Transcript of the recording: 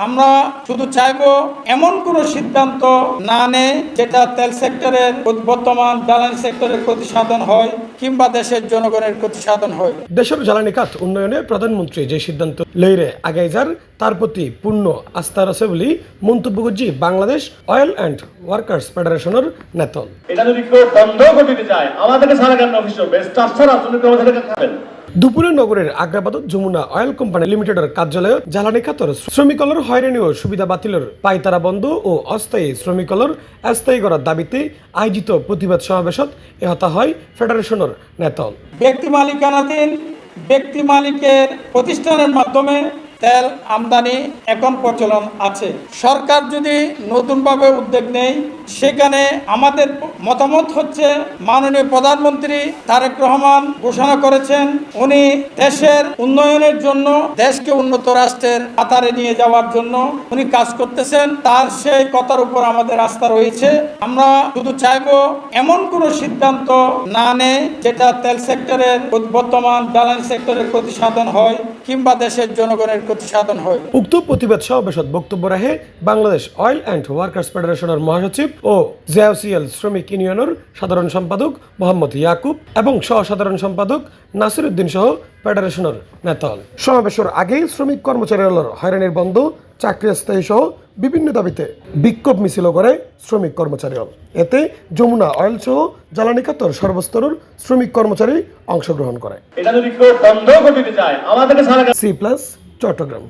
আমরা শুধু চাইবো এমন কোনো সিদ্ধান্ত না নেয় যেটা তেল সেক্টরের বর্তমান জ্বালানি সেক্টরের ক্ষতি সাধন হয় কিংবা দেশের জনগণের ক্ষতি সাধন হয়। দেশের জ্বালানি খাত উন্নয়নে প্রধানমন্ত্রী যে সিদ্ধান্ত লইরে আগাই যার তার প্রতি পূর্ণ আস্থা আছে বলে মন্তব্য করছি বাংলাদেশ অয়েল অ্যান্ড ওয়ার্কার্স ফেডারেশনের নেতা। এটা যদি কেউ বন্ধ করে দিতে চায় আমাদেরকে সারা কেন অফিস হবে স্টাফ ছাড়া আপনি আমাদেরকে খাবেন। দুপুরে নগরের আগ্রাবাদত যমুনা অয়েল কোম্পানি লিমিটেডের কার্যালয়ে জ্বালানি খাতর শ্রমিকলর হয়রানি ও সুবিধা বাতিলের পাইতারা বন্ধ ও অস্থায়ী শ্রমিকলর স্থায়ী করার দাবিতে আয়োজিত প্রতিবাদ সমাবেশত এহতা হয় ফেডারেশনের নেতা। ব্যক্তি মালিকানাধীন ব্যক্তি মালিকের প্রতিষ্ঠানের মাধ্যমে তেল আমদানি এখন প্রচলন আছে। সরকার যদি নতুনভাবে উদ্যোগ নেয় সেখানে আমাদের মতামত হচ্ছে মাননীয় প্রধানমন্ত্রী তারেক রহমান ঘোষণা করেছেন উনি দেশের উন্নয়নের জন্য দেশকে উন্নত রাষ্ট্রের কাতারে নিয়ে যাওয়ার জন্য উনি কাজ করতেছেন। তার সেই কথার উপর আমাদের আস্থা রয়েছে। আমরা শুধু চাইবো এমন কোনো সিদ্ধান্ত না নেয় যেটা তেল সেক্টরের বর্তমান জ্বালানি সেক্টরের ক্ষতি সাধন হয় কিংবা দেশের জনগণের ক্ষতি সাধন হয়। উক্ত প্রতিবাদ সমাবেশত বক্তব্য রাখে বাংলাদেশ অয়েল অ্যান্ড ওয়ার্কার্স ফেডারেশনের মহাসচিব ও জেওসিএল শ্রমিক ইউনিয়নের সাধারণ সম্পাদক মোহাম্মদ ইয়াকুব এবং সহ সাধারণ সম্পাদক নাসির উদ্দিন সহ ফেডারেশনের নেতা। সমাবেশের আগেই শ্রমিক কর্মচারীর হয়রানির বন্ধ চাকরি স্থায়ী সহ বিভিন্ন দাবিতে বিক্ষোভ মিছিল করে শ্রমিক কর্মচারী। এতে যমুনা অয়েল সহ জ্বালানি খাতর সর্বস্তরের শ্রমিক কর্মচারী অংশগ্রহণ করে। এটা যদি কেউ বন্ধ করে দিতে চায় আমাদেরকে সারা সি প্লাস চট্টগ্রাম।